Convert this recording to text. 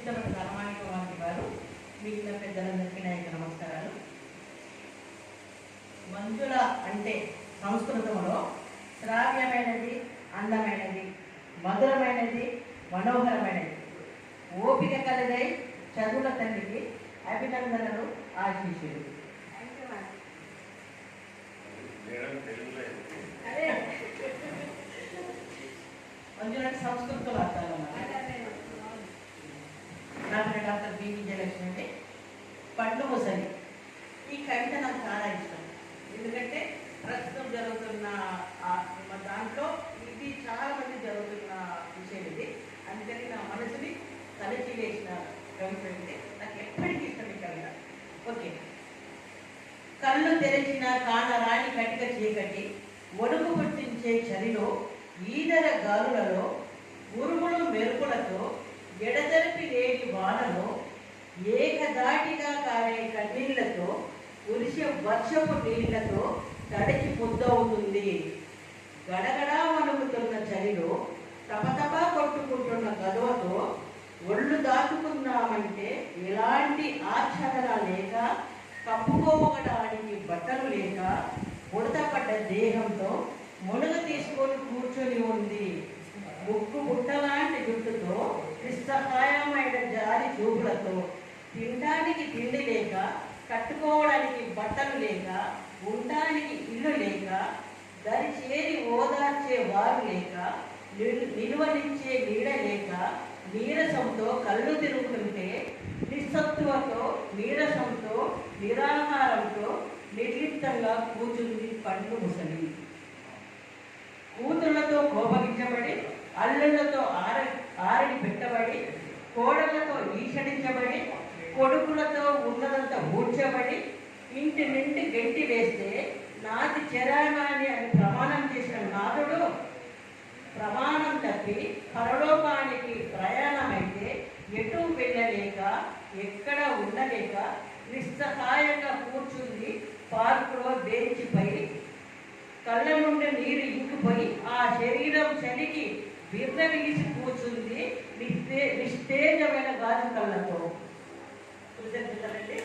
చిత్తల ధర్మానికవాణి గారు, మిగిలిన పెద్దలందరికీ నా యొక్క నమస్కారాలు. మంజుల అంటే సంస్కృతంలో శ్రావ్యమైనది, అందమైనది, మధురమైనది, మనోహరమైనది, ఓపిక కలదై చదువుల తల్లికి అభినందనలు, ఆశీస్సులు. అదే మంజుల సంస్కృతంలో అర్థాలు నాకు డాక్టర్ బి విజయలక్ష్మి అంటే పండ్లు ముసలి. ఈ కవిత నాకు చాలా ఇష్టం, ఎందుకంటే ప్రస్తుతం జరుగుతున్న దాంట్లో ఇది చాలా మంది జరుగుతున్న విషయం ఇది. అందుకని నా మనసుని తలచి వేసిన కవిత అంటే నాకు ఎప్పటికీ ఇష్టం ఈ కవిత. ఓకే. కళ్ళు తెరిచిన కానరాని కటిక చీకటి, వణుకు పుట్టించే చలిలో, ఈదర గాలులలో, ఉరుములు మెరుపులతో, ఎడతెరిపి లేని వానలో, ఏకదాటిగా కారే కన్నీళ్లతో, కురిసే వర్షపు నీళ్లతో తడిచి ముద్దవుతుంది. గడగడా వణుకుతున్న చలిలో, తపతపా కొట్టుకుంటున్న గదవతో ఒళ్ళు దాటుకున్నామంటే ఎలాంటి ఆచ్ఛాదన లేక, కప్పుకోవడానికి బట్టలు లేక, ఉడతపడ్డ దేహంతో మునుగ తీసుకొని కూర్చొని ఉంది. ముక్కు బుట్టలాంటి జుట్టుతో, నిస్సహాయమైన జారి చూపులతో, తినడానికి తిండి లేక, కట్టుకోవడానికి బట్టలు లేక, ఉండడానికి ఇల్లు లేక, దరి చేరి ఓదార్చే వారు లేక, నిలువనిచ్చే నీడ లేక, నీరసంతో కళ్ళు తిరుగుతుంటే, నిస్సత్తువతో, నీరసంతో, నిరాహారంతో నిర్లిప్తంగా కూర్చుంది పండ్లు ముసలి. కూతుళ్లతో కోపగించబడి, అల్లుళ్లతో ఆరడి పెట్టబడి, కోడళ్లతో ఈషడించబడి, కొడుకులతో ఉన్నదంతా ఊడ్చబడి, ఇంటి నింటి గెంటి వేస్తే నాది చెరాగాని అని ప్రమాణం చేసిన నాదుడు ప్రమాణం తప్పి పరలోకానికి ప్రయాణమైతే ఎటు వెళ్ళలేక, ఎక్కడ ఉండలేక నిస్సహాయంగా కూర్చుంది పార్కులో బెంచిపై. కళ్ళ నుండి నీరు ఇంకిపోయి ఆ శరీరం చలికి బిర్రవిగిసి కూర్చుంది నిస్తేజమైన గాజు కళ్ళతో. కృతజ్ఞతలండి.